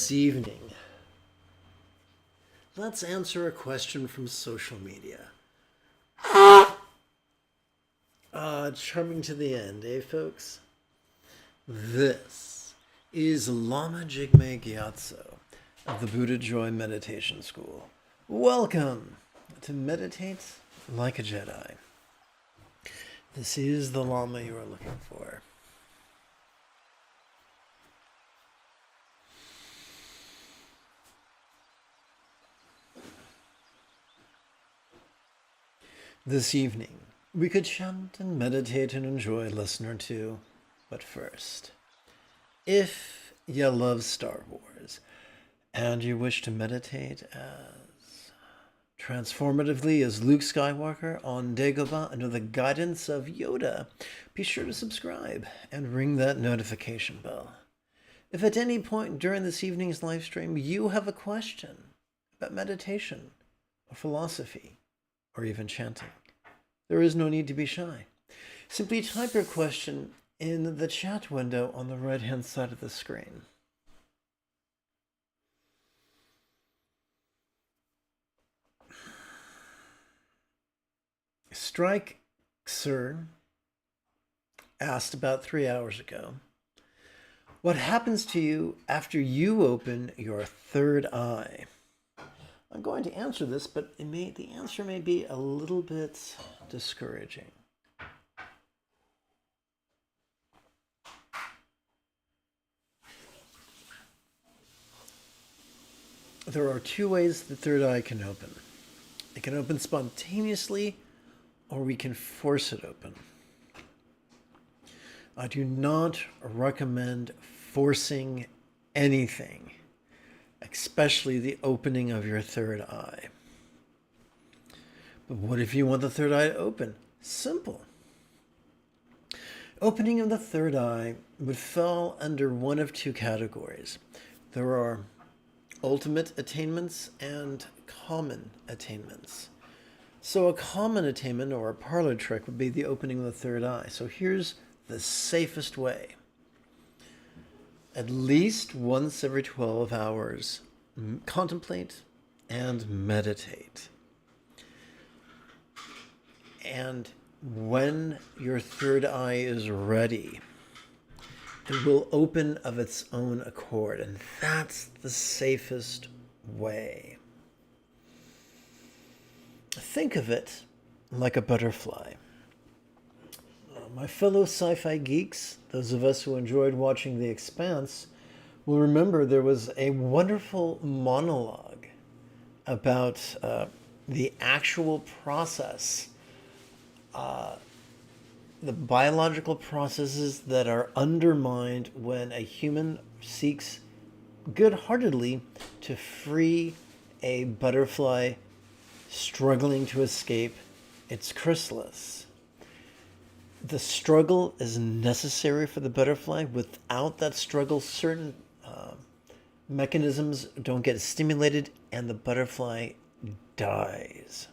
This evening, let's answer a question from social media. Charming to the end, eh, folks? This is Lama Jigme Gyatso of the Buddha Joy Meditation School. Welcome to Meditate Like a Jedi. This is the Lama you are looking for. This evening, we could chant and meditate and enjoy a lesson or two. But first, if you love Star Wars and you wish to meditate as transformatively as Luke Skywalker on Dagobah under the guidance of Yoda, be sure to subscribe and ring that notification bell. If at any point during this evening's live stream you have a question about meditation or philosophy, or even chanting, there is no need to be shy. Simply type your question in the chat window on the right-hand side of the screen. Strike Sir asked about 3 hours ago, what happens to you after you open your third eye? I'm going to answer this, but the answer may be a little bit discouraging. There are two ways the third eye can open. It can open spontaneously, or we can force it open. I do not recommend forcing anything, especially the opening of your third eye. But what if you want the third eye to open? Simple. Opening of the third eye would fall under one of two categories. There are ultimate attainments and common attainments. So a common attainment or a parlor trick would be the opening of the third eye. So here's the safest way. At least once every 12 hours, contemplate and meditate. And when your third eye is ready, it will open of its own accord. And that's the safest way. Think of it like a butterfly. My fellow sci-fi geeks, those of us who enjoyed watching The Expanse, will remember there was a wonderful monologue about the actual process, the biological processes that are undermined when a human seeks good-heartedly to free a butterfly struggling to escape its chrysalis. The struggle is necessary for the butterfly. Without that struggle, certain mechanisms don't get stimulated and the butterfly dies.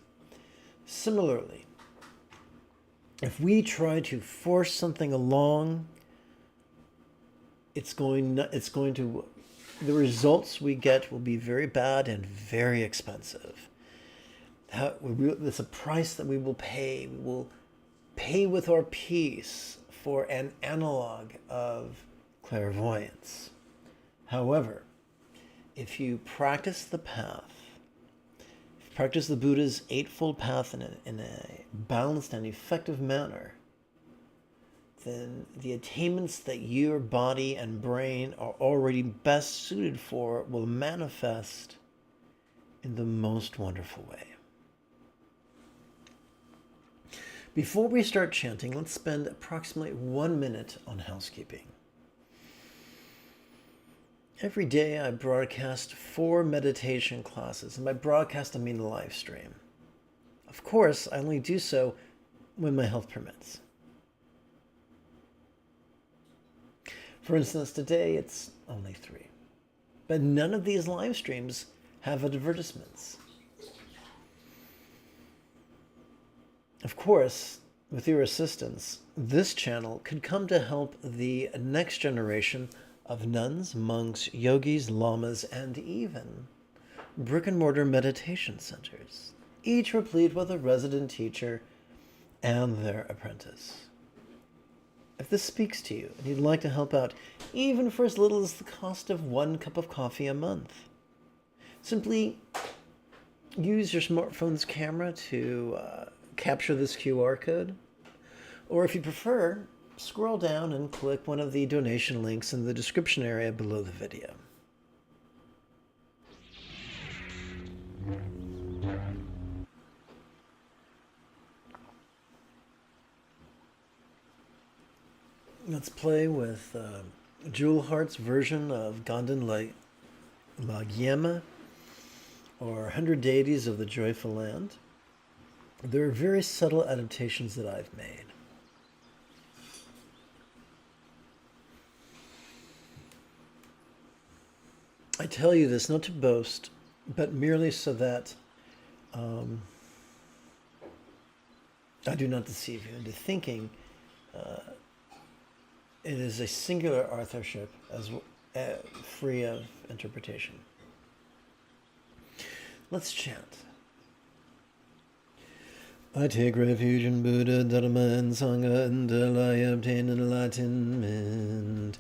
Similarly, if we try to force something along, the results we get will be very bad and very expensive. It's a price that we will pay. We will pay with our peace for an analog of clairvoyance. However, if you practice the path, if you practice the Buddha's Eightfold Path in a balanced and effective manner, then the attainments that your body and brain are already best suited for will manifest in the most wonderful way. Before we start chanting, let's spend approximately 1 minute on housekeeping. Every day I broadcast 4 meditation classes, and by broadcast I mean the live stream. Of course, I only do so when my health permits. For instance, today it's only 3. But none of these live streams have advertisements. Of course, with your assistance, this channel could come to help the next generation of nuns, monks, yogis, lamas, and even brick-and-mortar meditation centers, each replete with a resident teacher and their apprentice. If this speaks to you and you'd like to help out, even for as little as the cost of 1 cup of coffee a month, simply use your smartphone's camera to capture this QR code. Or if you prefer, scroll down and click one of the donation links in the description area below the video. Let's play with Jewel Heart's version of Ganden La Gyema, or 100 Deities of the Joyful Land. There are very subtle adaptations that I've made. I tell you this not to boast, but merely so that I do not deceive you into thinking it is a singular authorship as free of interpretation. Let's chant. I take refuge in Buddha, Dharma, and Sangha until I obtain enlightenment.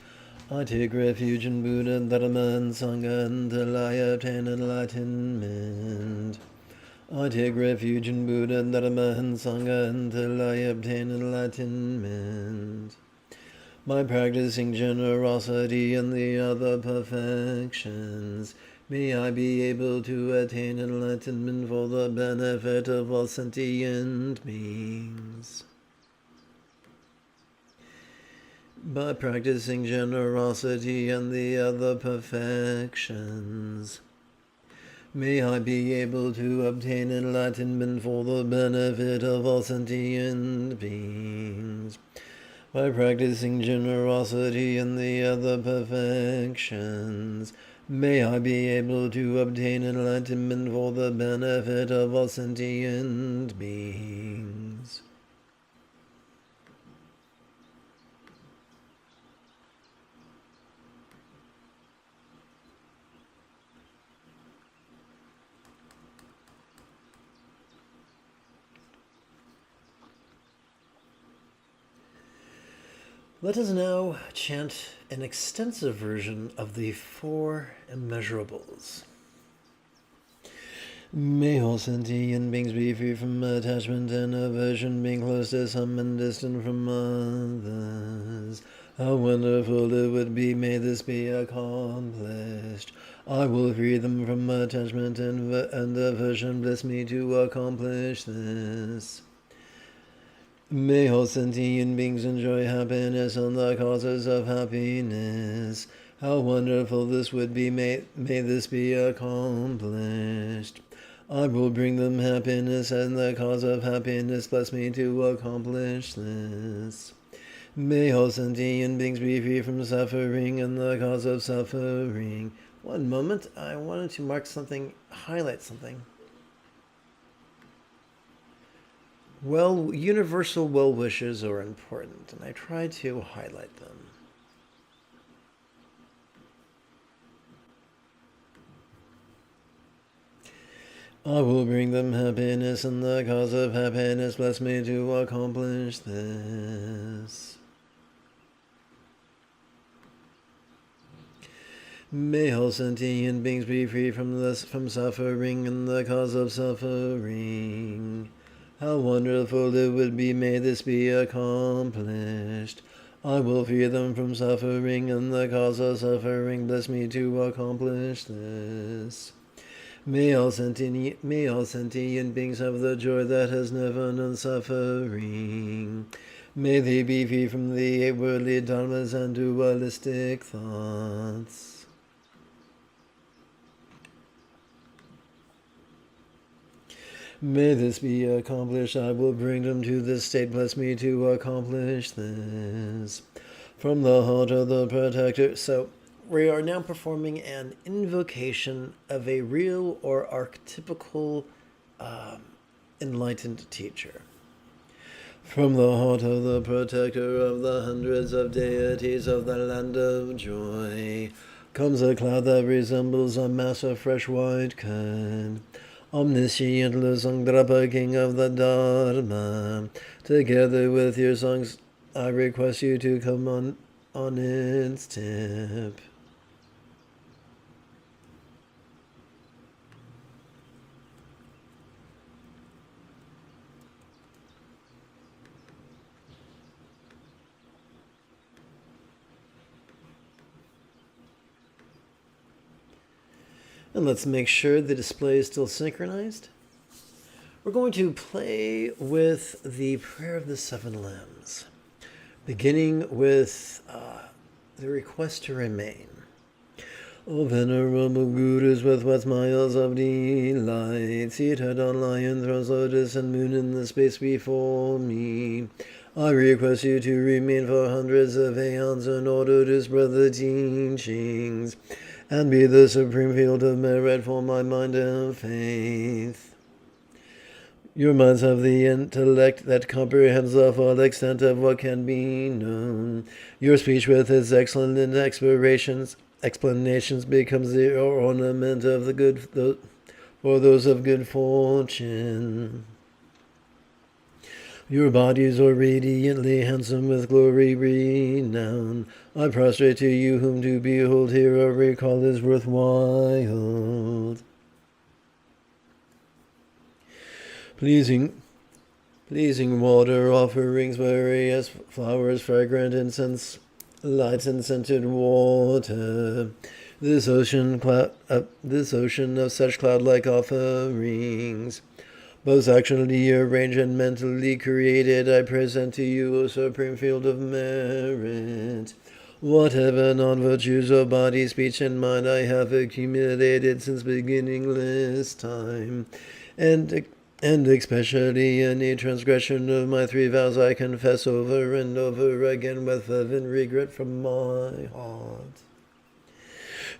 I take refuge in Buddha, Dharma, and Sangha until I obtain enlightenment. I take refuge in Buddha, Dharma, and Sangha until I obtain enlightenment. By practicing generosity and the other perfections, may I be able to attain enlightenment for the benefit of all sentient beings. By practicing generosity and the other perfections, may I be able to obtain enlightenment for the benefit of all sentient beings. By practicing generosity and the other perfections, may I be able to obtain enlightenment for the benefit of all sentient beings. Let us now chant an extensive version of the 4 immeasurables. May all sentient beings be free from attachment and aversion, being close to some and distant from others. How wonderful it would be, may this be accomplished. I will free them from attachment and aversion. Bless me to accomplish this. May all sentient beings enjoy happiness and the causes of happiness. How wonderful this would be, may this be accomplished. I will bring them happiness and the cause of happiness. Bless me to accomplish this. May all sentient beings be free from suffering and the cause of suffering. One moment, I wanted to mark something, highlight something. Universal well wishes are important, and I try to highlight them. I will bring them happiness and the cause of happiness. Bless me to accomplish this. May all sentient beings be free from suffering and the cause of suffering. How wonderful it would be, may this be accomplished. I will free them from suffering and the cause of suffering. Bless me to accomplish this. May all sentient beings have the joy that has never known suffering. May they be free from the 8 worldly dharmas and dualistic thoughts. May this be accomplished. I will bring them to this state. Bless me to accomplish this. From the heart of the protector. So we are now performing an invocation of a real or archetypical enlightened teacher. From the heart of the protector of the hundreds of deities of the land of joy comes a cloud that resembles a mass of fresh white curd. Omniscient Lusangdrapa, king of the Dharma, together with your songs, I request you to come on its tip. And let's make sure the display is still synchronized. We're going to play with the Prayer of the Seven Limbs, beginning with the request to remain. O venerable gurus with what smiles of delight, seated on lion thrones, lotus and moon in the space before me, I request you to remain for hundreds of aeons in order to spread the teachings and be the supreme field of merit for my mind and faith. Your minds have the intellect that comprehends the full extent of what can be known. Your speech with its excellent explanations becomes the ornament of the good for those of good fortune. Your bodies are radiantly handsome with glory renown. I prostrate to you whom to behold here or recall is worthwhile. Pleasing water offerings, various flowers, fragrant incense, lights and scented water. This ocean of such cloud-like offerings, both actually arranged and mentally created, I present to you, O supreme field of merit. Whatever non-virtues of body, speech, and mind I have accumulated since beginningless time, and especially any transgression of my 3 vows, I confess over and over again with fervent regret from my heart.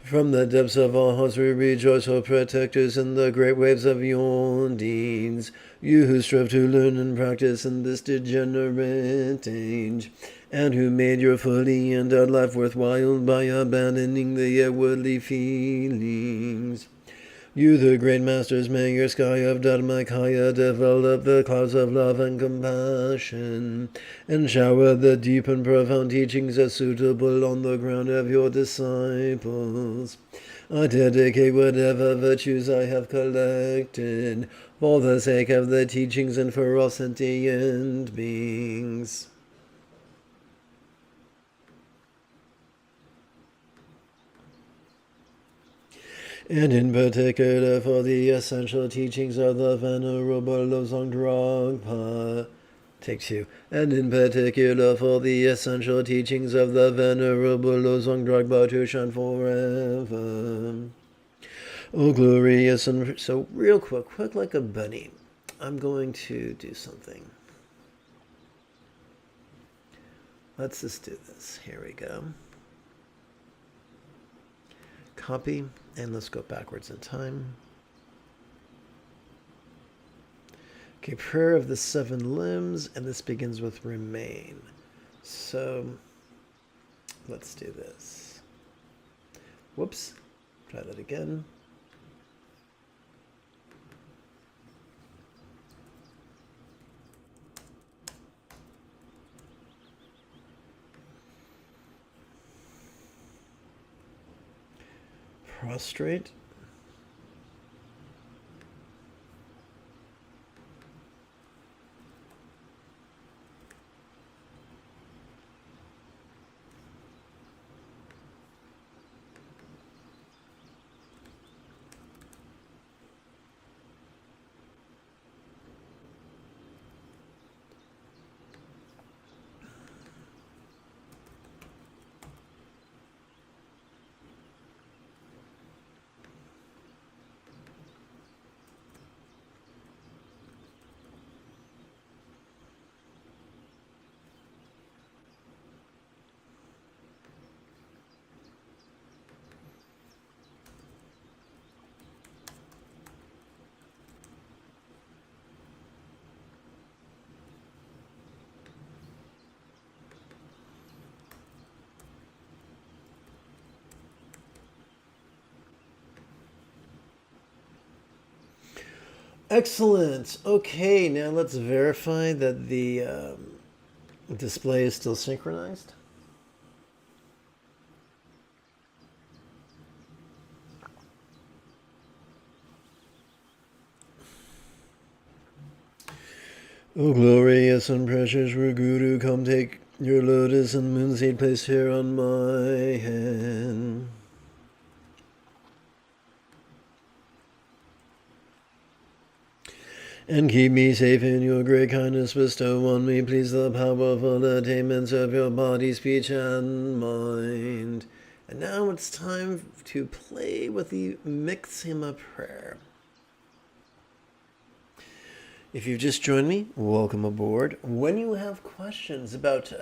From the depths of our hearts we rejoice, O protectors, in the great waves of your deeds, you who strove to learn and practice in this degenerate age, and who made your fully endowed life worthwhile by abandoning the outwardly feelings. You, the great masters, may your sky of Dharmakaya develop the clouds of love and compassion, and shower the deep and profound teachings as suitable on the ground of your disciples. I dedicate whatever virtues I have collected for the sake of the teachings and for all sentient beings. And in particular for the essential teachings of the Venerable Losang Dragpa. Take 2. And in particular for the essential teachings of the Venerable Losang Dragpa to shine forever. Oh, glorious and... So real quick like a bunny, I'm going to do something. Let's just do this. Here we go. Copy, and let's go backwards in time. Okay, Prayer of the Seven Limbs, and this begins with remain. So, let's do this. Whoops, try that again. Prostrate. Excellent. Okay, now let's verify that the display is still synchronized. O glorious and precious Guru, come take your lotus and moonseed placed here on my hand. And keep me safe in your great kindness, bestow on me, please, the powerful attainments of your body, speech, and mind. And now it's time to play with the Mixima prayer. If you've just joined me, welcome aboard. When you have questions about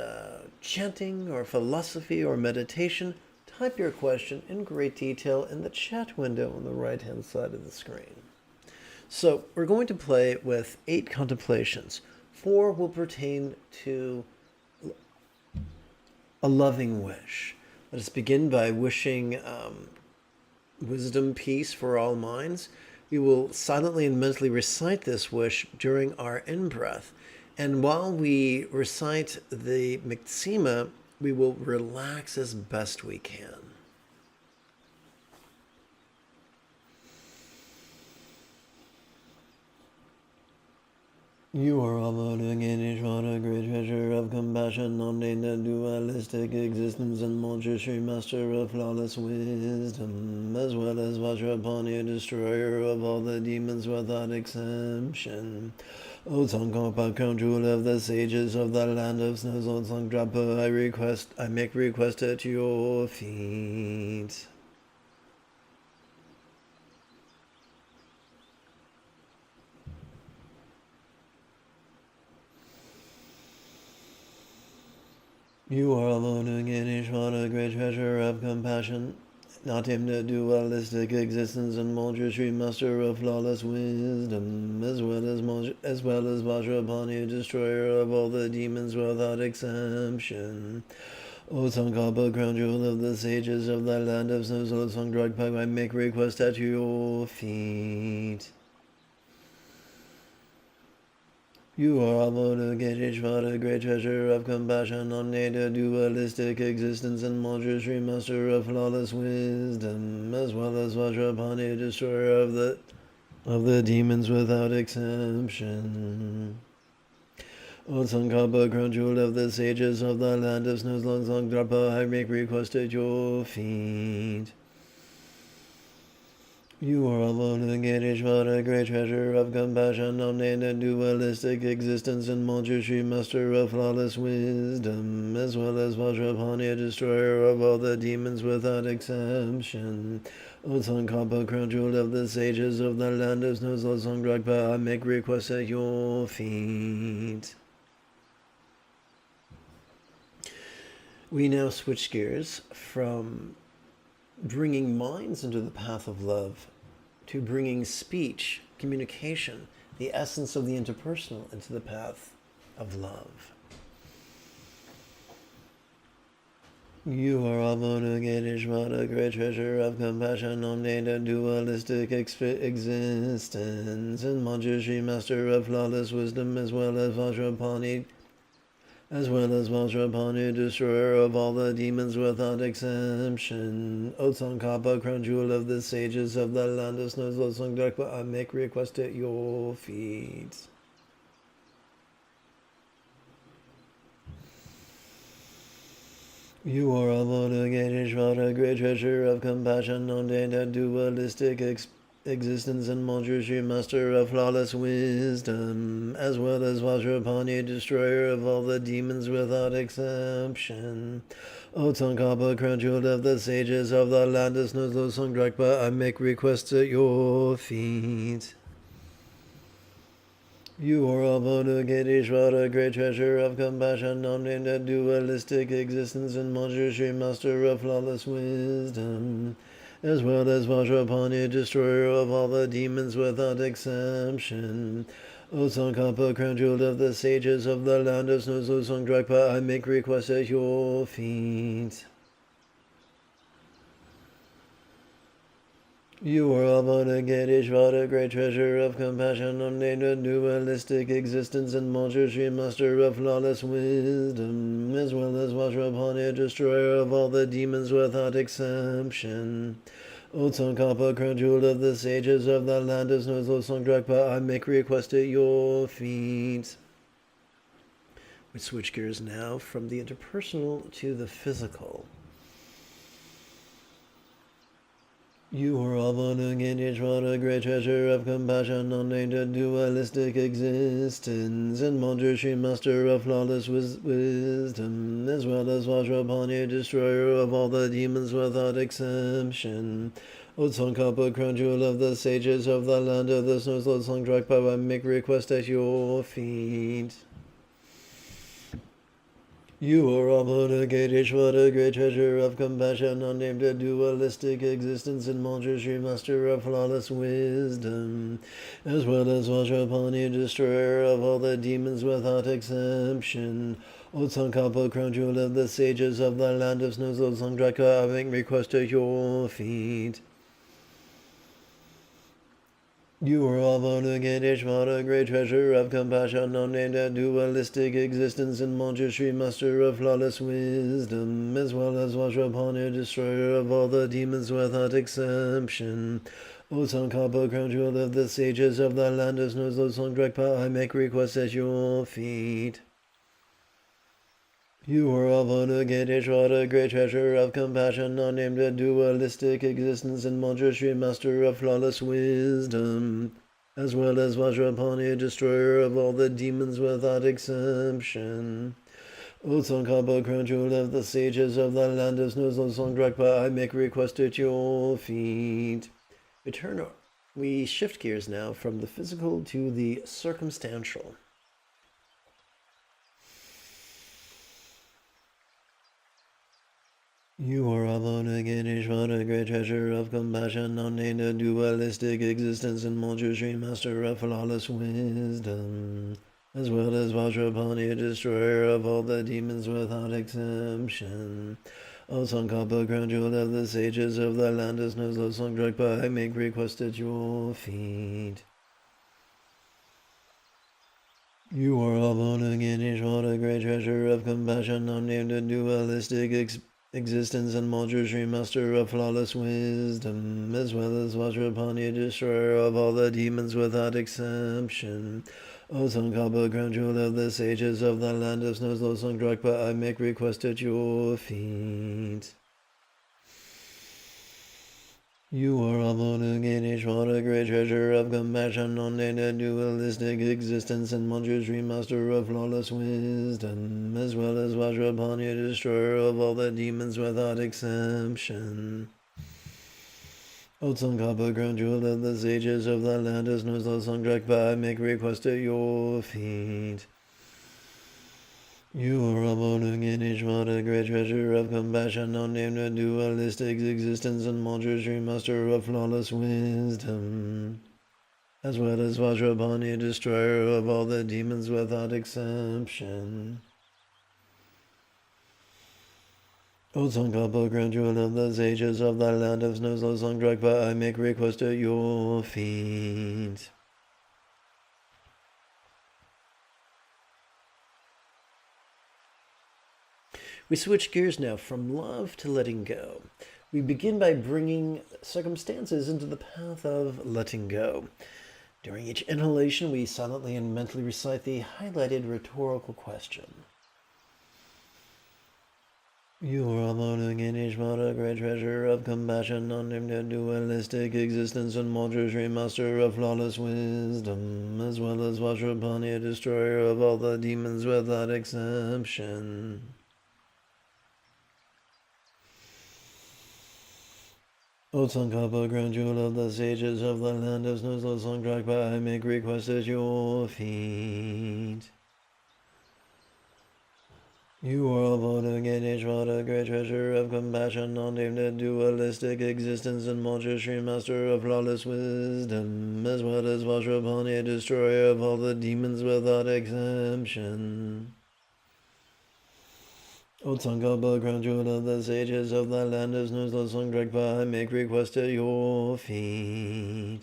chanting or philosophy or meditation, type your question in great detail in the chat window on the right-hand side of the screen. So we're going to play with 8 contemplations. 4 will pertain to a loving wish. Let us begin by wishing wisdom, peace for all minds. We will silently and mentally recite this wish during our in-breath. And while we recite the Mixima, we will relax as best we can. You are abiding in each one a great treasure of compassion, non-named and dualistic existence, and Manjushri, master of flawless wisdom, as well as Vajrapani, destroyer of all the demons without exemption. O Tsongkhapa, crown jewel of the sages of the land of snows, O Tsongkhapa, I make request at your feet. You are alone in Ishvara, a great treasure of compassion, not him the dualistic existence, and Manjushri, master of flawless wisdom, as well as Vajrapani, destroyer of all the demons without exemption. O Tsongkhapa, crown jewel of the sages of the land of snows, O Tsongkhapa, I make request at your feet. You are Avalokiteshvara, great treasure of compassion, omnada dualistic existence, and Manjushri, master of flawless wisdom, as well as Vajrapani, destroyer of the demons without exemption. O Tsongkhapa, crown jewel of the sages of the land of snows, long Tsongkhapa, I make request at your feet. You are Avalokiteshvara, great treasure of compassion, omnada dualistic existence, and Manjushri, master of flawless wisdom, as well as Vajrapani, destroyer of all the demons without exemption. O Tsongkhapa, crown jewel of the sages of the land of snows, O Tsongkhapa, I make request at your feet. We now switch gears from bringing minds into the path of love to bringing speech, communication, the essence of the interpersonal into the path of love. You are Avalokiteshvara, great treasure of compassion, omnada dualistic existence, and Manjushri, master of flawless wisdom, as well as Vajrapani, destroyer of all the demons without exemption. O Tsongkhapa, crown jewel of the sages of the land of snows, O Tsongkhapa, I make request at your feet. You are Avalokiteshvara, great treasure of compassion, omnada dualistic existence, and Manjushri, master of flawless wisdom, as well as Vajrapani, destroyer of all the demons without exemption. O Tsongkhapa, crown jewel of the sages of the land of snows, O Tsongkhapa, I make requests at your feet. You are Avalokiteshvara, great treasure of compassion, omnada dualistic existence, and Manjushri, master of flawless wisdom, as well as Vajrapani, destroyer of all the demons without exemption. O Tsongkhapa, crown jewel of the sages of the land of snows, O Tsongkhapa, I make request at your feet. You are Avanagate great treasure of compassion, unnamed dualistic existence, and Manjushri, master of flawless wisdom, as well as Vajrapani, destroyer of all the demons without exception. O Tsongkhapa, crown jewel of the sages of the land of Snozo Songdrakpa, I make request at your feet. We switch gears now from the interpersonal to the physical. You are Avanagate, great treasure of compassion, unnamed dualistic existence, and Manjushri, master of flawless wisdom, as well as Vajrapani, destroyer of all the demons without exception. O Tsongkhapa, crown jewel of the sages of the land of the snows, Lord Songdrakpa, I make request at your feet. You are Avanagate, great treasure of compassion, unnamed dualistic existence, and Manjushri, master of flawless wisdom, as well as Vajrapani, destroyer of all the demons without exception. O Tsongkhapa, crown jewel of the sages of the land of snows, Lord Songdrakpa, I make request at your feet. You are Avanagate, great treasure of compassion, unnamed dualistic existence, and Manjushri, master of flawless wisdom, as well as Vajrapani, destroyer of all the demons without exception. O Tsongkhapa, crown jewel of the sages of the land of snows, Lord Songdrakpa, I make request at your feet. You are Avanagate, great treasure of compassion, unnamed dualistic existence, and Manjushri, master of flawless wisdom, as well as Vajrapani, destroyer of all the demons without exception. O Tsongkhapa, crown jewel of the sages of the land of snows, Lord Songdrakpa, I make request at your feet. We shift gears now from the physical to the circumstantial. You are Avanagate, great treasure of compassion, unnamed dualistic existence, and Manjushri, master of flawless wisdom, as well as Vajrapani, destroyer of all the demons without exception. O Tsongkhapa, crown jewel of the sages of the land of snows, Lord Songdrakpa, I make request at your feet. You are Avanagate, great treasure of compassion, unnamed dualistic existence, and Manjushri, master of flawless wisdom, as well as Vajrapani, destroyer of all the demons without exception. O Tsongkhapa, crown jewel of the sages of the land of snows, Lord Songdrakpa, I make request at your feet. You are Avanagate, great treasure of compassion, unnamed dualistic existence, and Manjushri, master of flawless wisdom, as well as Vajrapani, destroyer of all the demons without exception. O Tsongkhapa, crown jewel of the sages of the land of snows, Lord Songdrakpa, I make request at your feet. You are Avanagate, great treasure of compassion, unnamed dualistic existence, and Manjushri, master of flawless wisdom, as well as Vajrapani, destroyer of all the demons without exception. O Tsongkhapa, crown jewel of the sages of the land of snows, Lord Songdrakpa, I make request at your feet. We switch gears now from love to letting go. We begin by bringing circumstances into the path of letting go. During each inhalation, we silently and mentally recite the highlighted rhetorical question. You are Avanagate, great treasure of compassion, unnamed dualistic existence, and Manjushri, master of flawless wisdom, as well as Vajrapani, destroyer of all the demons without exception. O Tsongkhapa, crown jewel of the sages of the land of snows, Lord Songdrakpa, I make request at your feet. You are Avanagate, great treasure of compassion, unnamed dualistic existence, and Manjushri, master of flawless wisdom, as well as Vajrapani, destroyer of all the demons without exception. O Tsongkhapa, crown jewel of the sages of thy land, as Nuzla Songdrakpa, I make request at your feet.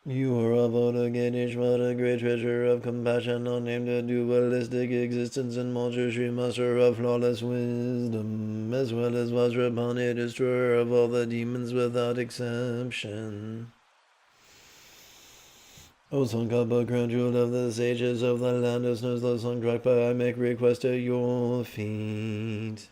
You are Avoda Ganeshvara, great treasure of compassion, unnamed, a dualistic existence, and Manjushri, master of flawless wisdom, as well as Vajrapani, destroyer of all the demons without exception. O Tsongkhapa, crown jewel of the sages of the land, as Nuzla Songdrakpa, I make request at your feet.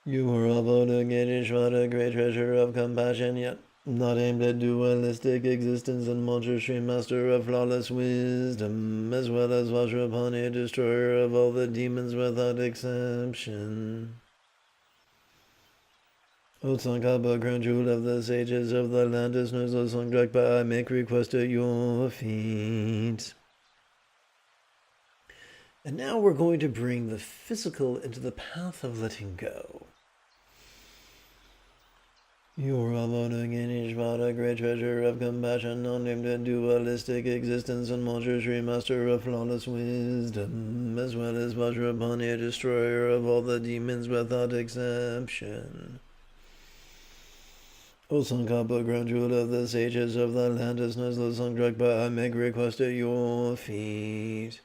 You are Avoda Ganeshvara, great treasure of compassion, yet not aimed at dualistic existence, and Manjushri, master of flawless wisdom, as well as Vajrapani, destroyer of all the demons without exception. O Tsongkhapa, crown jewel of the sages of the land, as Nuzla Songdrakpa, I make request at your feet. And now we're going to bring the physical into the path of letting go. You are Avoda Ganeshvara, great treasure of compassion, unnamed and dualistic existence, and Manjushri, master of flawless wisdom, as well as Vajrapani, destroyer of all the demons without exception. O Tsongkhapa, crown jewel of the sages of the land, as Nuzla Songdrakpa, I make request at your feet.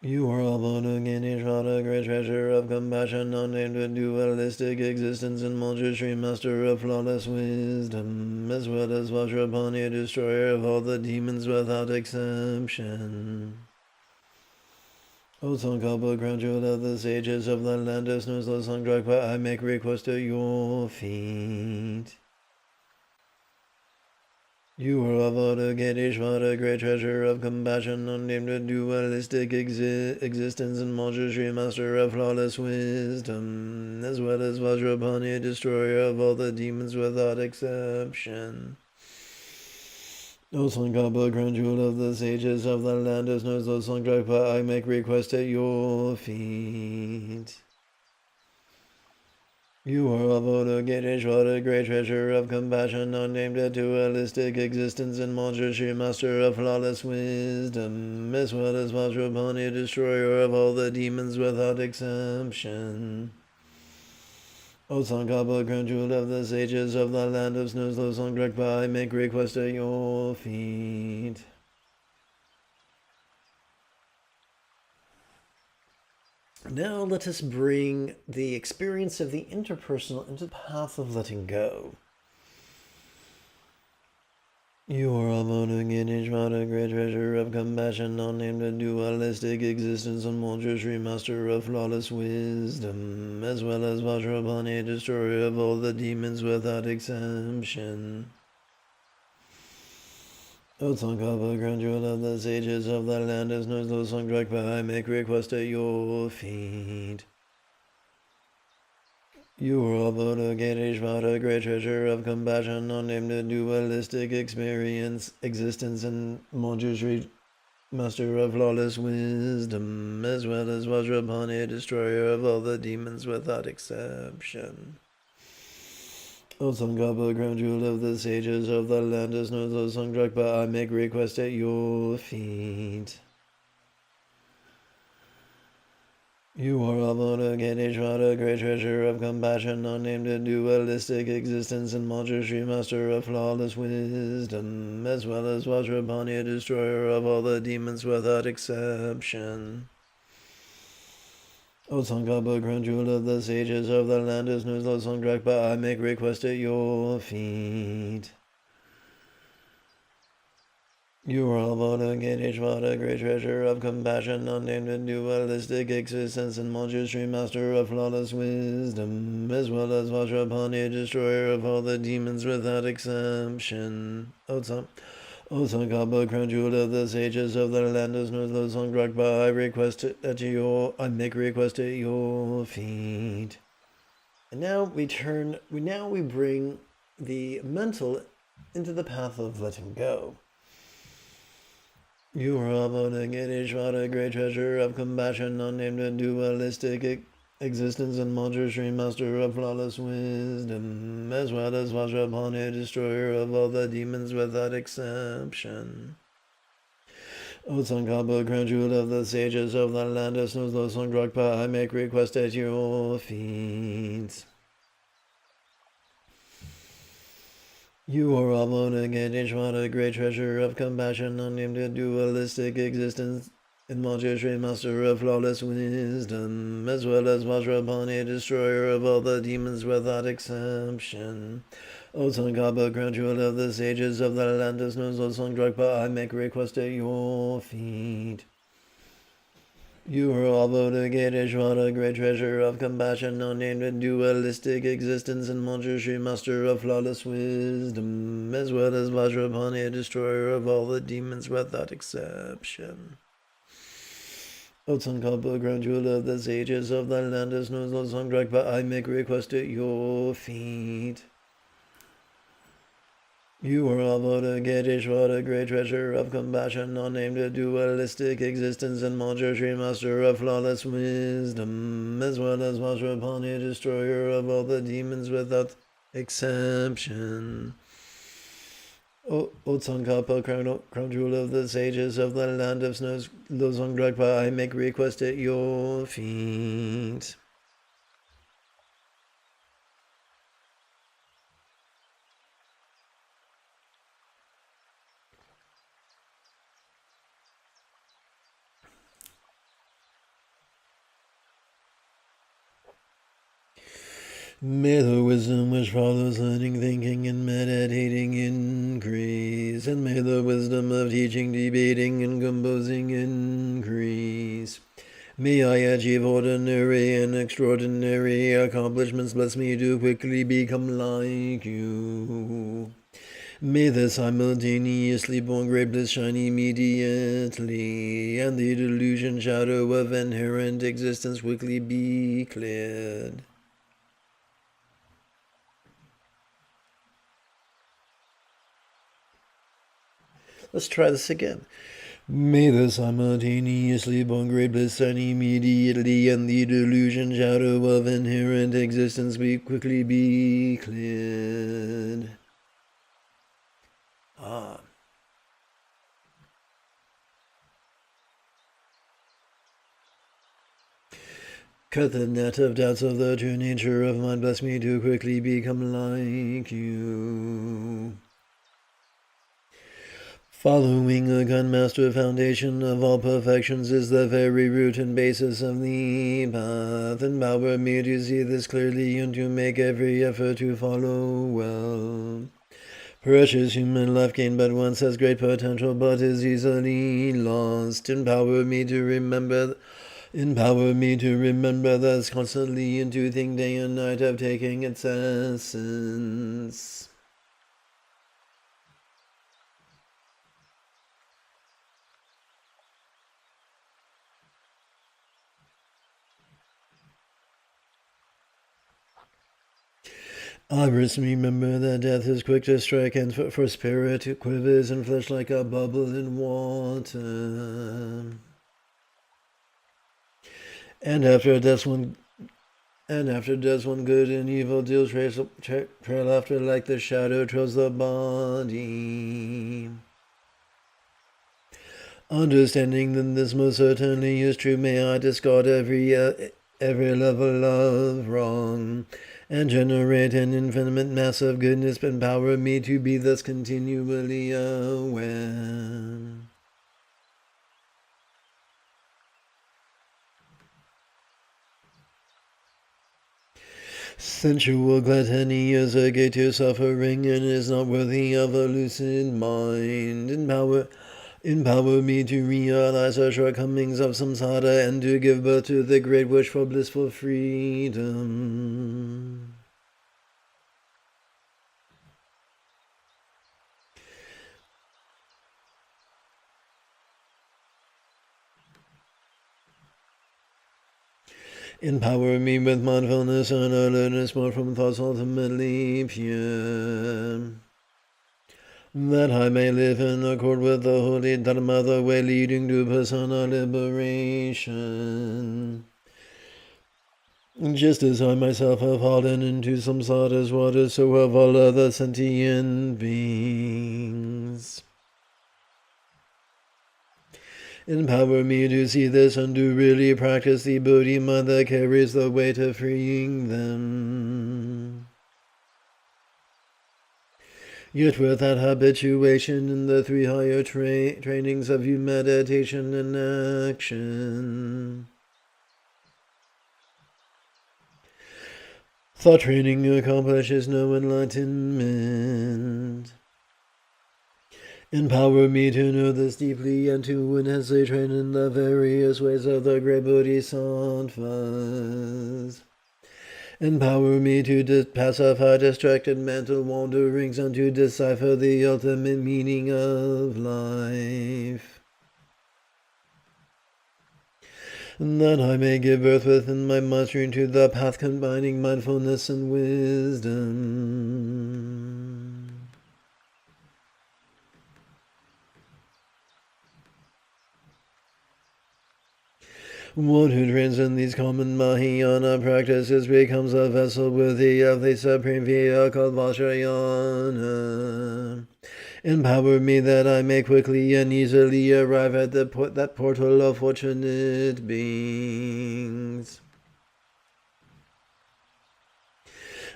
You are Avoda Ganeshvara, great treasure of compassion, unnamed and dualistic existence, and Manjushri, master of flawless wisdom, as well as Vajrapani, destroyer of all the demons without exception. O Tsongkhapa, crown jewel of the sages of the land, as Nuzla Songdrakpa, I make request at your feet. You are Avoda Ganeshvara, great treasure of compassion, unnamed and dualistic existence, and Manjushri, master of flawless wisdom, as well as Vajrapani, destroyer of all the demons without exception. O Tsongkhapa, crown jewel of the sages of the land, as Nuzla Songdrakpa, I make request at your feet. You are Avoda Ganeshvara, great treasure of compassion, unnamed and dualistic existence, and Manjushri, master of flawless wisdom, as well as Vajrapani, destroyer of all the demons without exception. O Tsongkhapa, crown jewel of the sages of the land, of Nuzla Songdrakpa, I make request at your feet. Now let us bring the experience of the interpersonal into the path of letting go. You are Avoda Ganeshvara, great treasure of compassion, unnamed and dualistic existence, and Manjushri, master of flawless wisdom, as well as Vajrapani, destroyer of all the demons without exception. O Tsongkhapa, crown jewel of the sages of the land, as Nuzla Songdrakpa, I make request at your feet. You are Avoda Ganeshvara, great treasure of compassion, unnamed and dualistic existence, and Manjushri, master of flawless wisdom, as well as Vajrapani, destroyer of all the demons without exception. O Tsongkhapa, crown jewel of the sages of the land, as Nuzla Songdrakpa, I make request at your feet. You are Avoda Ganeshvara, great treasure of compassion, unnamed and dualistic existence, and Manjushri, master of flawless wisdom, as well as Vajrapani, destroyer of all the demons without exception. O Tsongkhapa, crown jewel of the sages of the land, as Nuzla Songdrakpa, I make request at your feet. You are Avoda Ganeshvara, great treasure of compassion, unnamed and dualistic existence, and Manjushri, master of flawless wisdom, as well as Vajrapani, destroyer of all the demons without exception. O Tsongkhapa, crown jewel of the sages of the land, as Nuzla Songdrakpa, I make request at your feet. And now we bring the mental into the path of letting go. You are Avoda Ganeshvara, great treasure of compassion, unnamed and dualistic existence, and Manjushri, master of flawless wisdom, as well as Vajrapani, destroyer of all the demons without exception. O Tsongkhapa, crown jewel of the sages of the land of snows, Lo Tsong Drogpa, I make request at your feet. You are alone again, Ishvara, great treasure of compassion, unnamed dualistic existence, in Manjushri, master of flawless wisdom, as well as Vajrapani, destroyer of all the demons without exception. O Tsongkhapa, crown jewel of the sages of the land of snows, O Tsong Drogpa, I make request at your feet. You are all Bodhagate Ishvara, great treasure of compassion, unnamed and dualistic existence, and Manjushri, master of flawless wisdom, as well as Vajrapani, destroyer of all the demons without exception. O Tsongkhapa, crown jewel of the sages of the land of snows, O Tsong Drogpa, I make request at your feet. You are Avodagate Ishvara, great treasure of compassion, unnamed dualistic existence, and Manjushri, master of flawless wisdom, as well as Vajrapani, destroyer of all the demons without exception. O Tsongkhapa, crown jewel of the sages of the land of snows, Lo Tsong Drogpa, I make request at your feet. May the wisdom which follows learning, thinking, and meditating increase, and may the wisdom of teaching, debating, and composing increase. May I achieve ordinary and extraordinary accomplishments. Bless me to quickly become like you. May the simultaneously born great bliss shine immediately, and the delusion shadow of inherent existence quickly be cleared. Let's try this again. May the simultaneously born great bliss shine immediately, and the delusion shadow of inherent existence quickly be cleared. Cut the net of doubts of the true nature of mind. Bless me to quickly become like you. Following a gun master, foundation of all perfections, is the very root and basis of the path. Empower me to see this clearly and to make every effort to follow well. Precious human life gained but once has great potential but is easily lost. Empower me to remember thus constantly, and to think day and night of taking its essence. I remember that death is quick to strike, and for spirit it quivers and flesh like a bubble in water. And after death one good and evil deals trail after, like the shadow trails the body. Understanding that this most certainly is true, may I discard every level of wrong, and generate an infinite mass of goodness. Empower me to be thus continually aware. Sensual gluttony is a gate to suffering and is not worthy of a lucid mind. Empower me to realize the shortcomings of samsara and to give birth to the great wish for blissful freedom. Empower me with mindfulness and alertness, more from thoughts ultimately pure, that I may live in accord with the holy Dharma, the way leading to personal liberation. Just as I myself have fallen into samsara's waters, so have all other sentient beings. Empower me to see this and to really practice the Bodhi mind that carries the weight of freeing them. Yet without habituation in the three higher trainings of you, meditation and action, thought training accomplishes no enlightenment. Empower me to know this deeply and to intensely train in the various ways of the great Bodhisattvas. Empower me to pacify distracted mental wanderings and to decipher the ultimate meaning of life, that I may give birth within my mind to the path combining mindfulness and wisdom. One who trains in these common Mahayana practices becomes a vessel worthy of the supreme vehicle Vajrayana. Empower me that I may quickly and easily arrive at that portal of fortunate beings.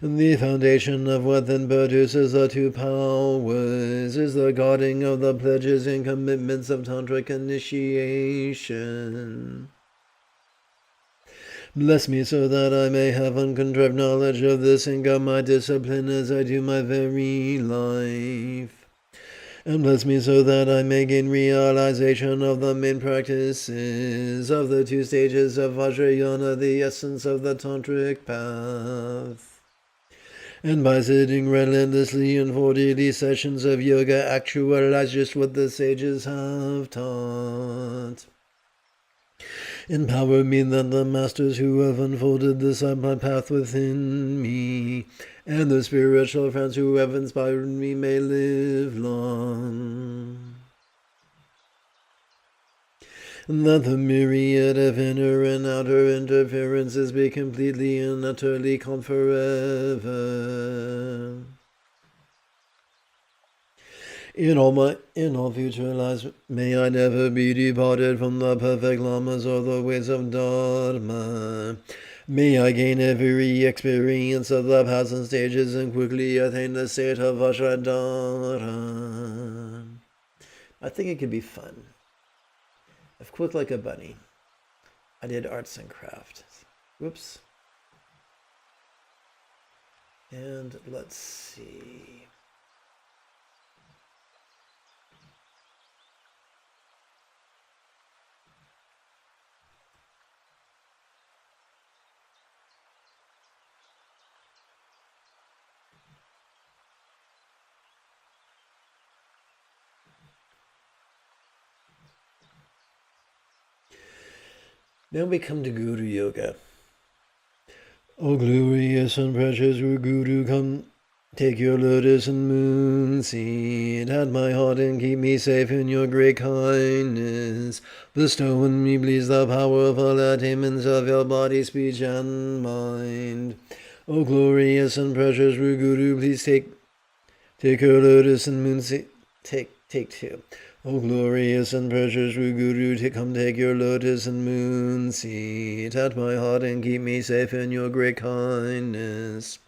The foundation of what then produces the two powers is the guarding of the pledges and commitments of tantric initiation. Bless me so that I may have uncontrived knowledge of this and guide my discipline as I do my very life. And bless me so that I may gain realization of the main practices of the two stages of Vajrayana, the essence of the tantric path. And by sitting relentlessly in 40 sessions of yoga, actualize just what the sages have taught. Empower me that the masters who have unfolded the Sampan path within me, and the spiritual friends who have inspired me may live long. That the myriad of inner and outer interferences be completely and utterly gone forever. In all future lives, may I never be departed from the perfect Lamas or the ways of Dharma. May I gain every experience of the paths and stages and quickly attain the state of Vajradhara. I think it could be fun. If quick like a bunny, I did arts and crafts. Whoops. And let's see. Now we come to Guru Yoga. O glorious and precious Guru, come take your lotus and moon seat at my heart and keep me safe in your great kindness. Bestow on me, please, the powerful attainments of your body, speech, and mind. O glorious and precious Guru, please take your lotus and moon seat. Take two. O glorious and precious Guru, come take your lotus and moon seat at my heart and keep me safe in your great kindness.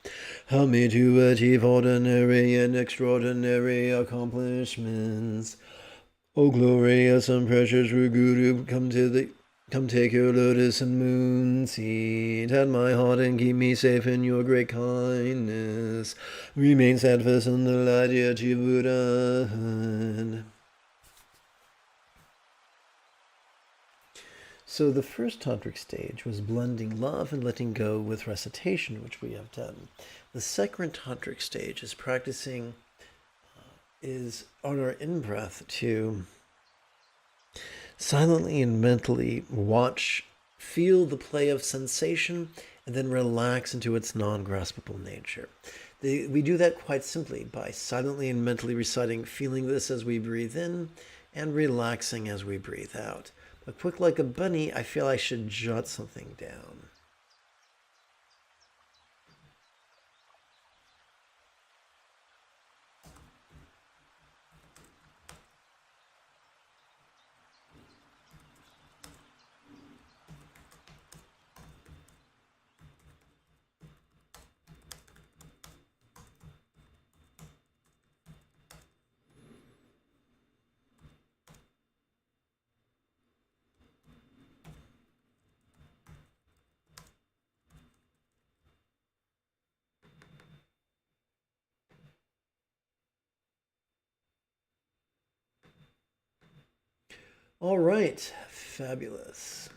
Help me to achieve ordinary and extraordinary accomplishments. O glorious and precious Guru, come take your lotus and moon seat at my heart and keep me safe in your great kindness. Remain steadfast in the light to achieve Buddhahood. So the first tantric stage was blending love and letting go with recitation, which we have done. The second tantric stage is practicing, is on our in-breath to silently and mentally watch, feel the play of sensation, and then relax into its non-graspable nature. We do that quite simply by silently and mentally reciting, feeling this as we breathe in, and relaxing as we breathe out. But quick like a bunny, I feel I should jot something down. All right, fabulous.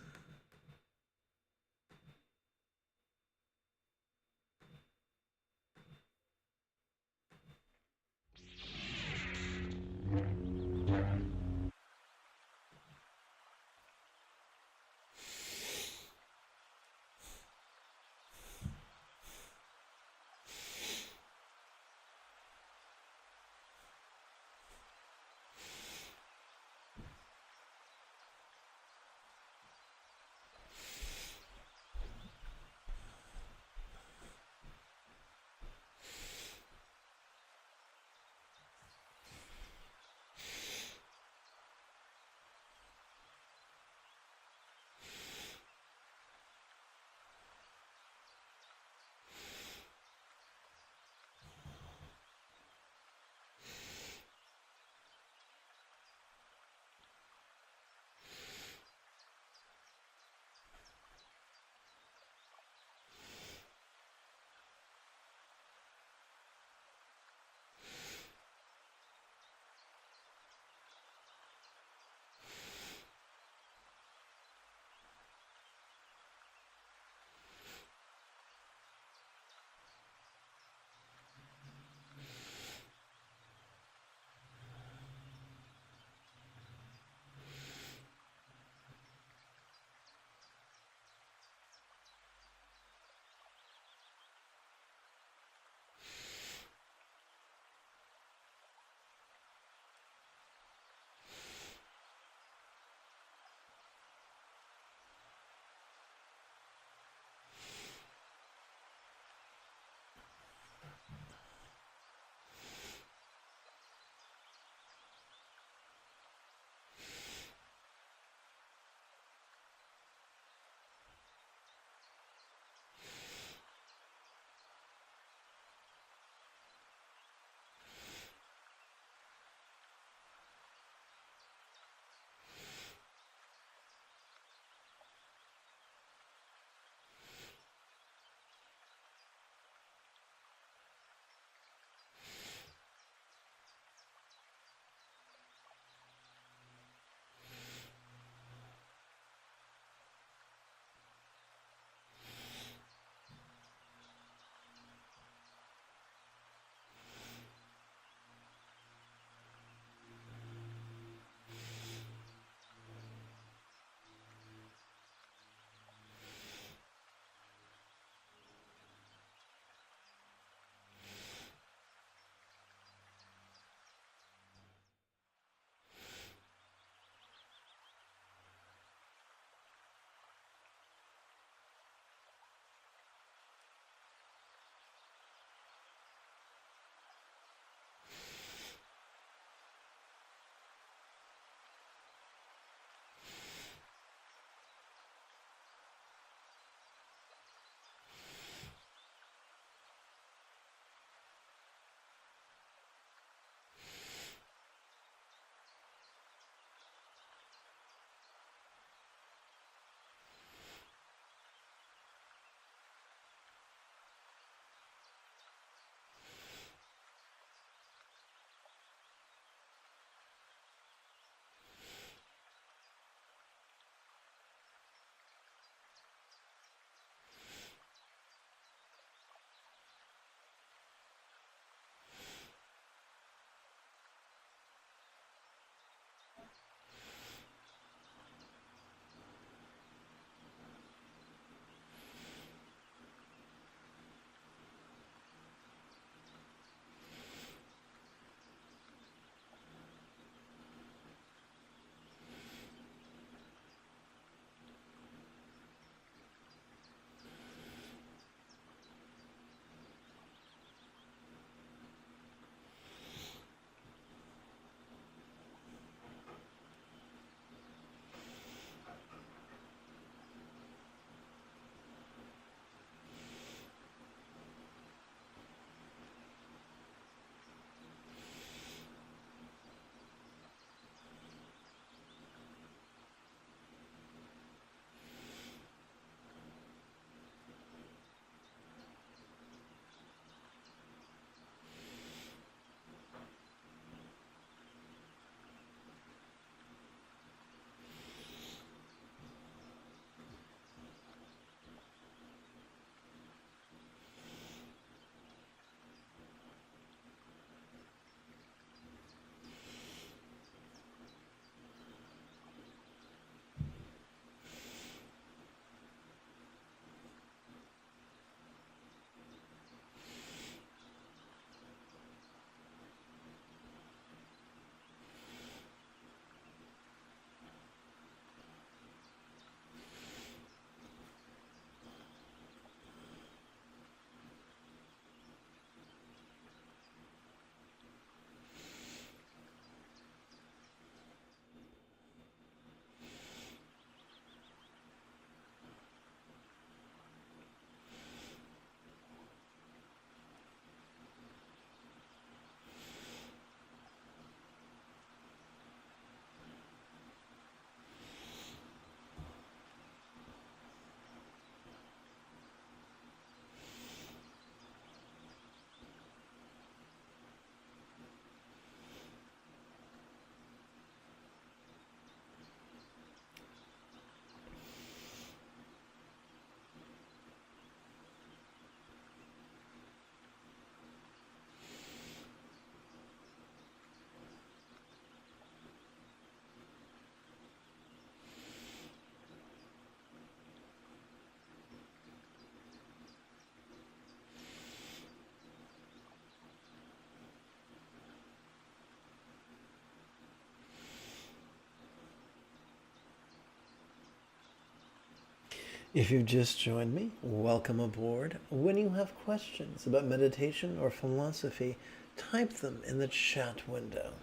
If you've just joined me, welcome aboard. When you have questions about meditation or philosophy, type them in the chat window.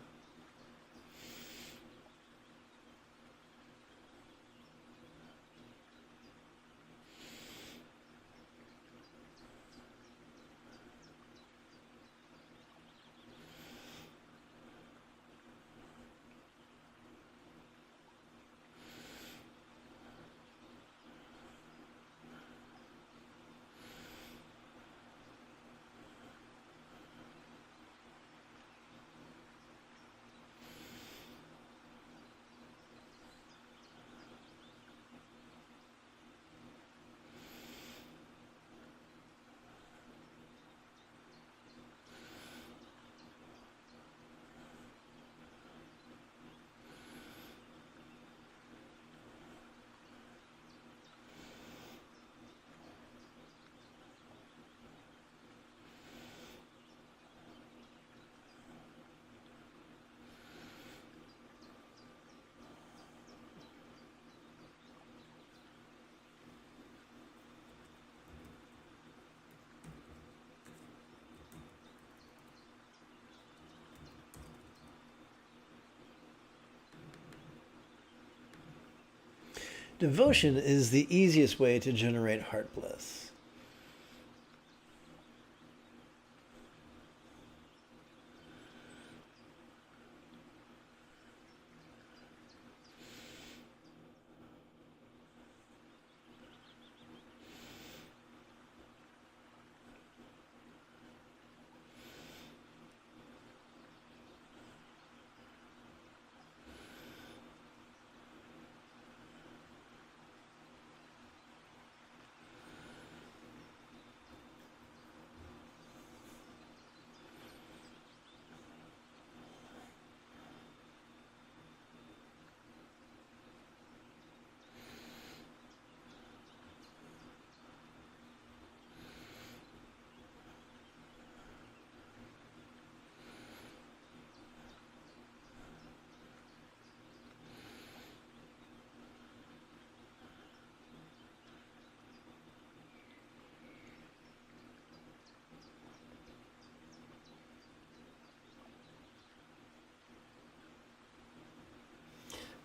Devotion is the easiest way to generate heart bliss.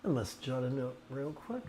I must jot a note real quick.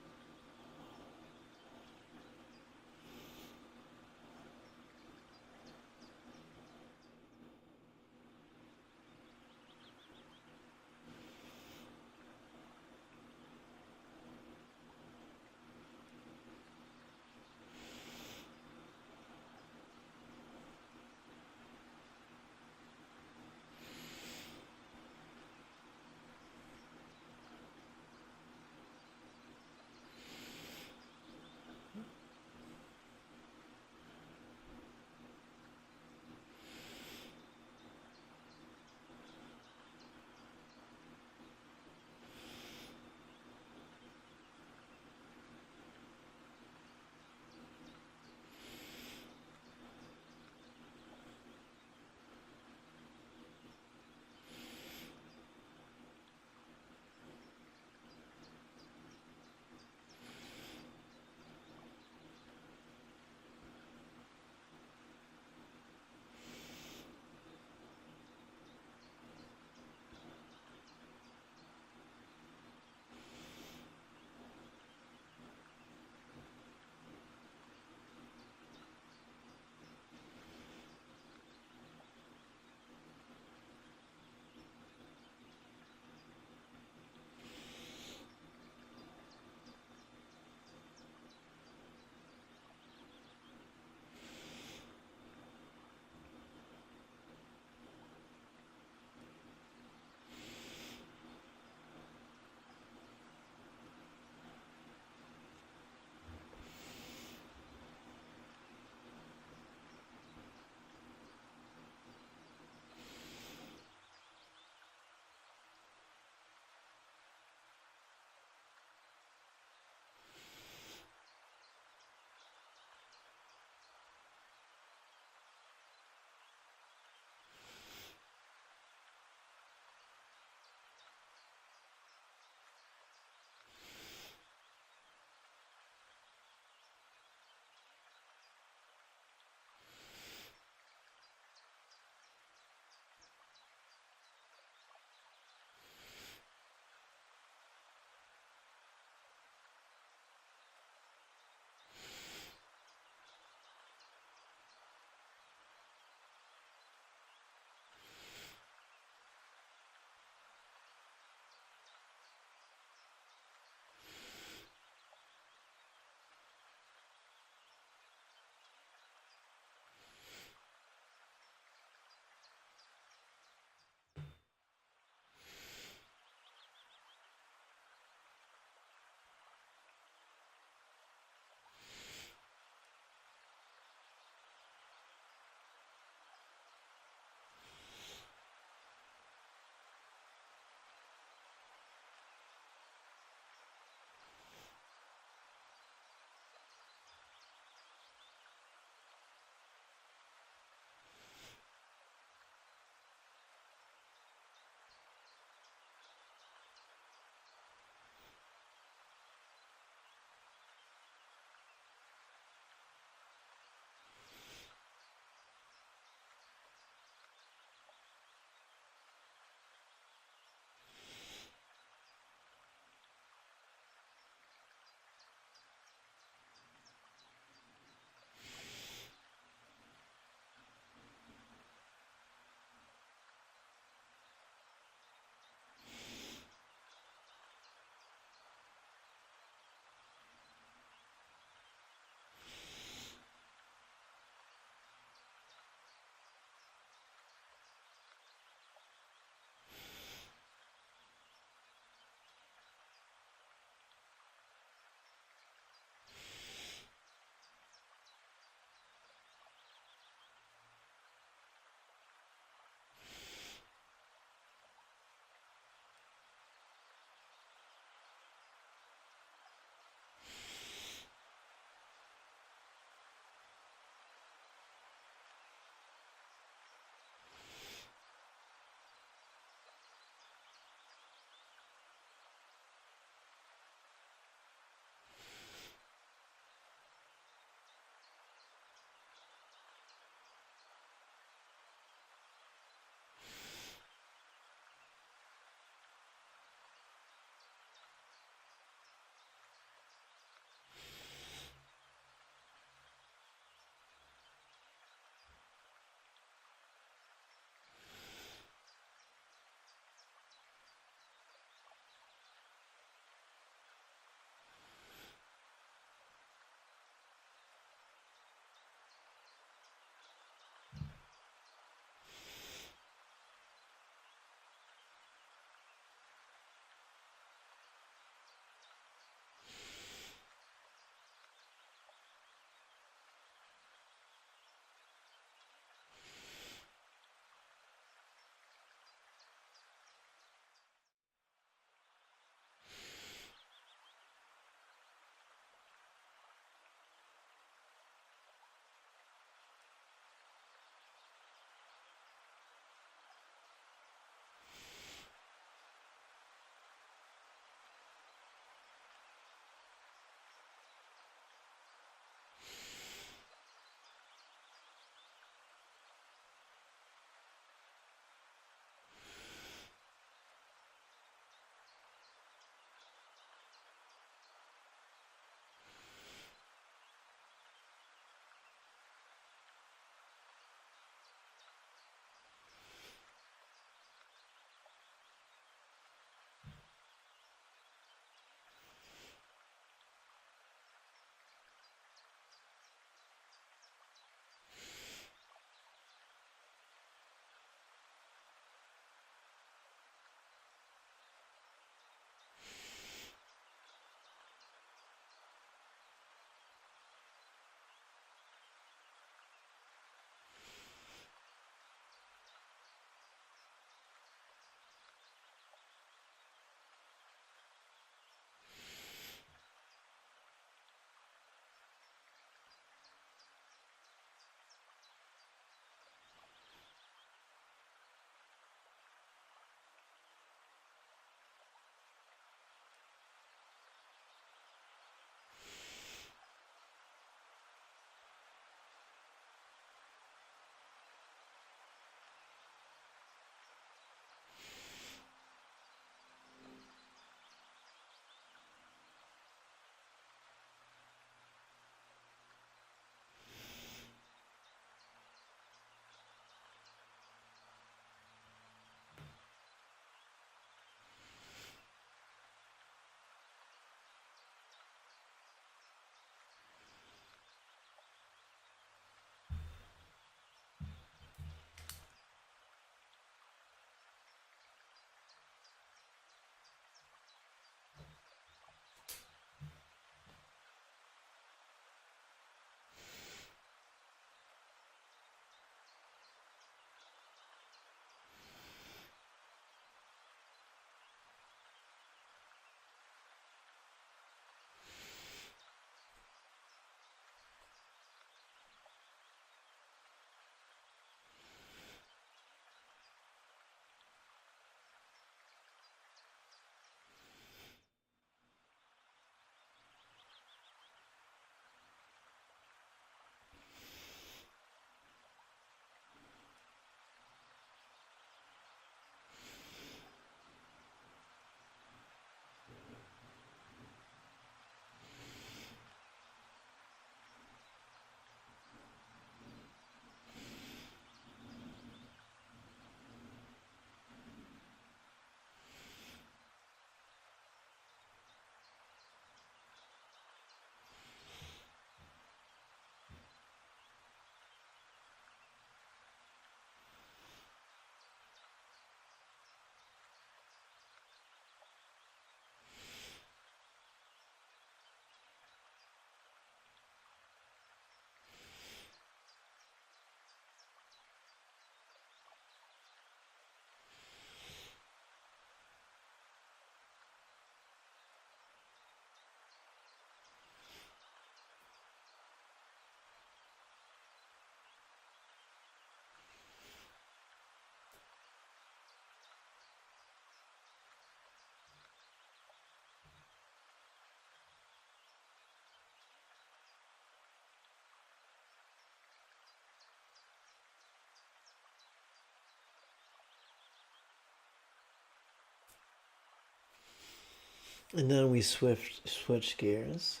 And then we switch gears.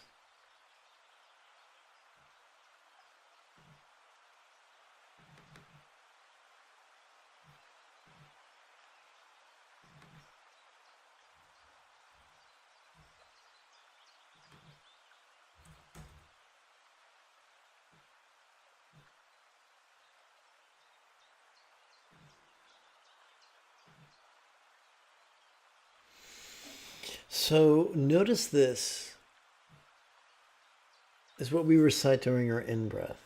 So notice this is what we recite during our in-breath.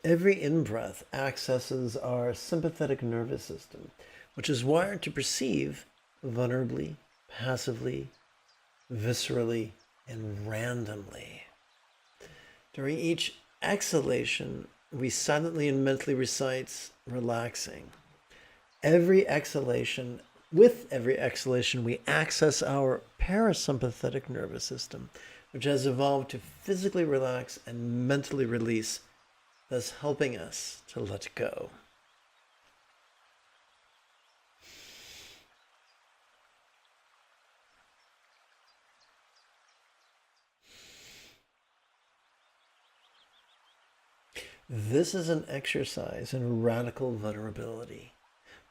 Every in-breath accesses our sympathetic nervous system, which is wired to perceive vulnerably, passively, viscerally, and randomly. During each exhalation, we silently and mentally recite relaxing. With every exhalation, we access our parasympathetic nervous system, which has evolved to physically relax and mentally release, thus helping us to let go. This is an exercise in radical vulnerability.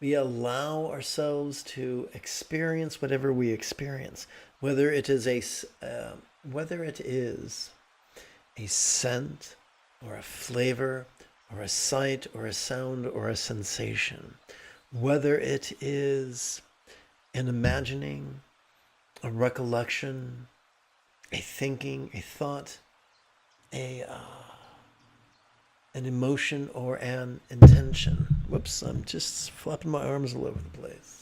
We allow ourselves to experience whatever we experience, whether it is a scent or a flavor or a sight or a sound or a sensation, whether it is an imagining, a recollection, a thinking, a thought, an emotion, or an intention. Whoops, I'm just flapping my arms all over the place.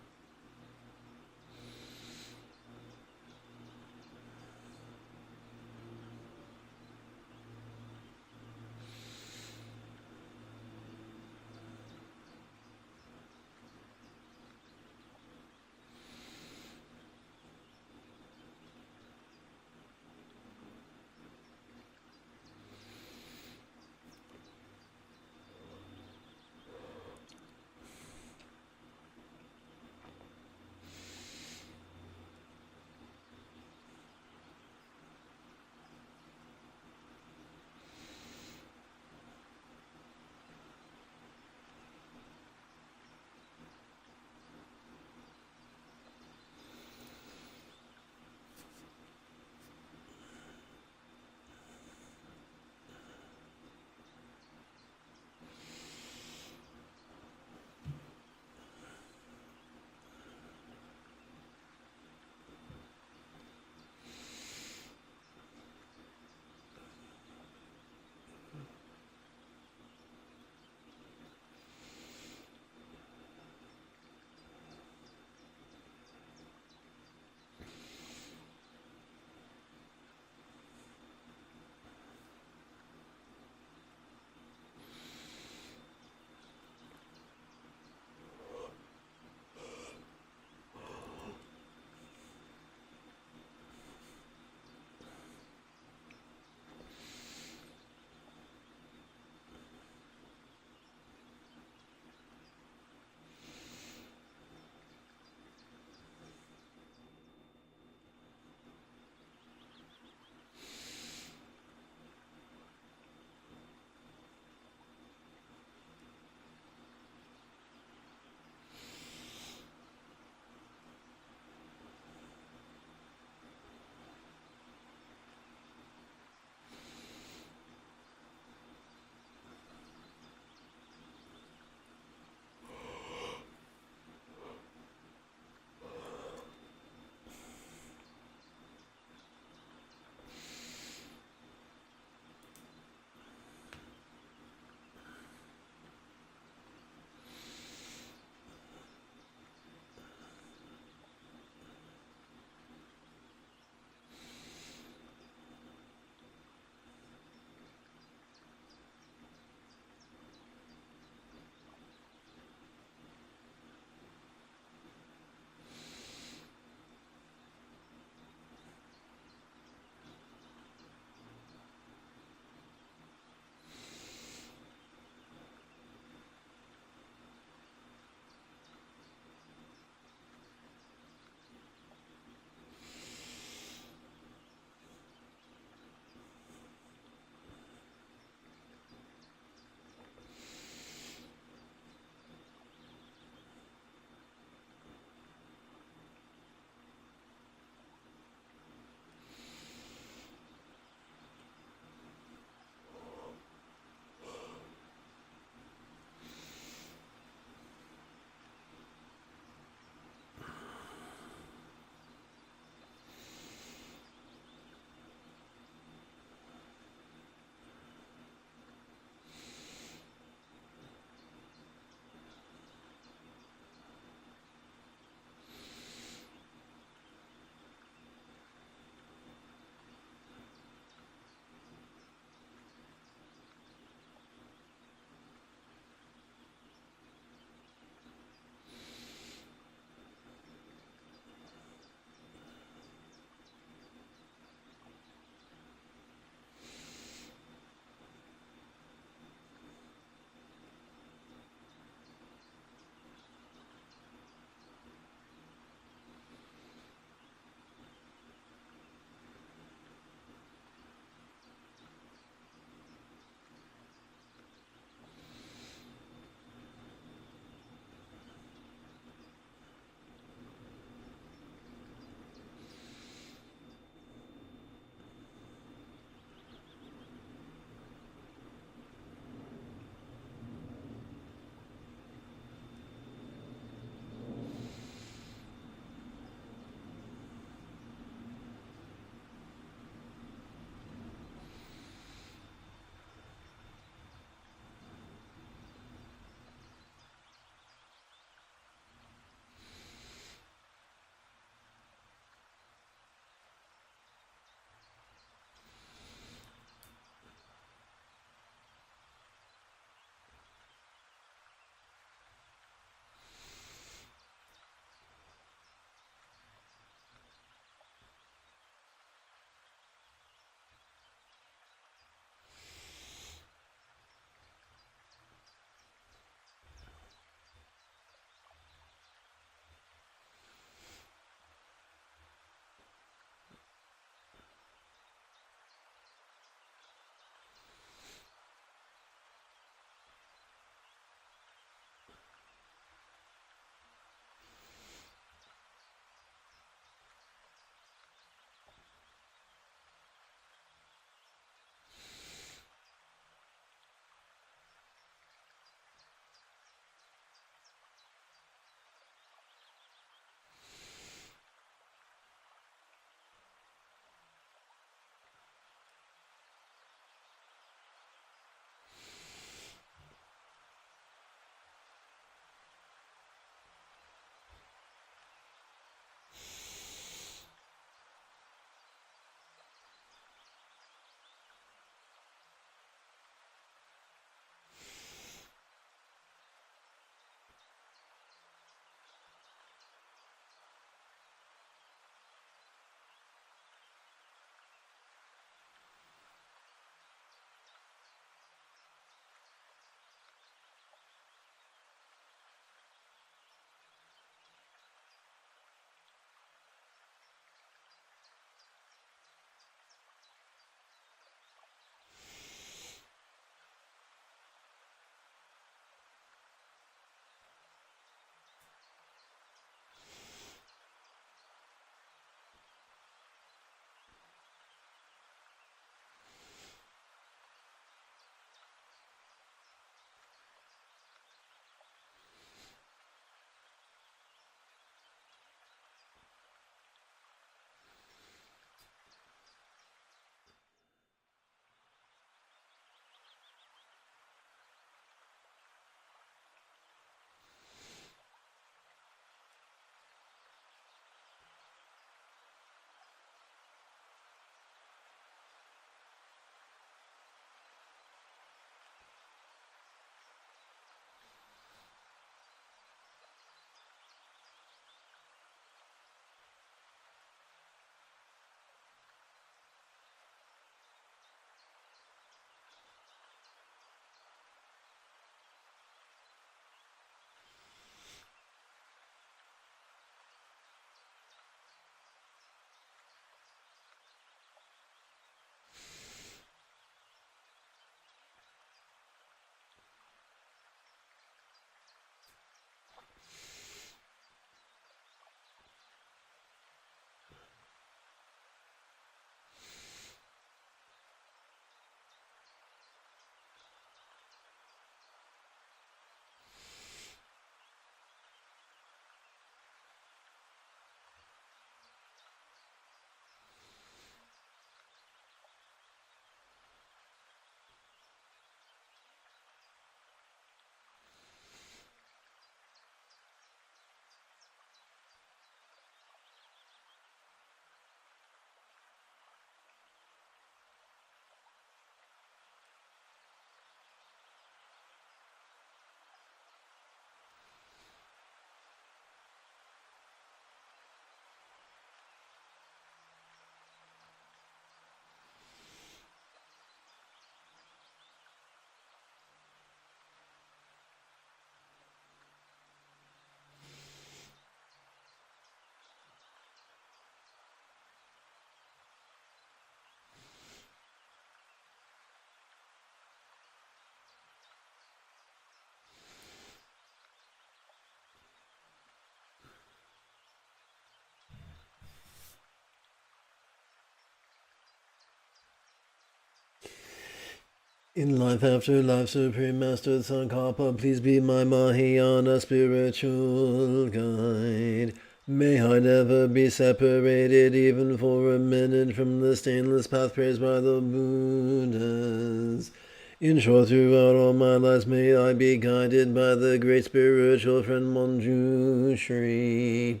In life after life, Supreme Master Tsongkhapa, please be my Mahayana spiritual guide. May I never be separated even for a minute from the stainless path praised by the Buddhas. In short, throughout all my lives, may I be guided by the great spiritual friend Manjushri.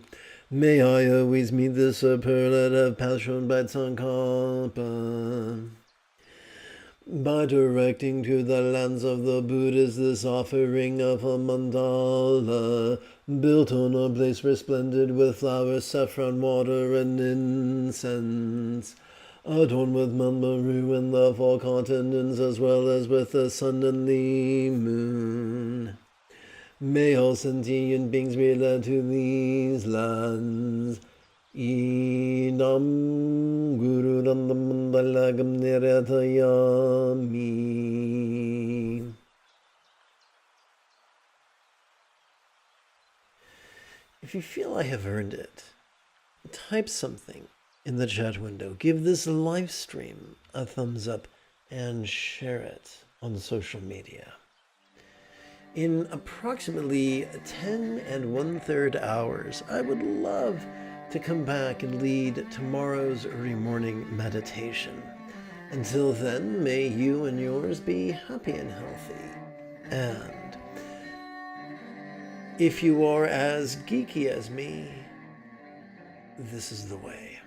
May I always meet the superlative path shown by Tsongkhapa. By directing to the lands of the Buddhas this offering of a mandala, built on a place resplendent with flowers, saffron water, and incense, adorned with Manmaru and the four continents, as well as with the sun and the moon. May all sentient beings be led to these lands. Idam Guru Randamandalagam Niratayami. If you feel I have earned it, type something in the chat window. Give this live stream a thumbs up and share it on social media. In approximately 10 1/3 hours, I would love to come back and lead tomorrow's early morning meditation. Until then, may you and yours be happy and healthy. And if you are as geeky as me, this is the way.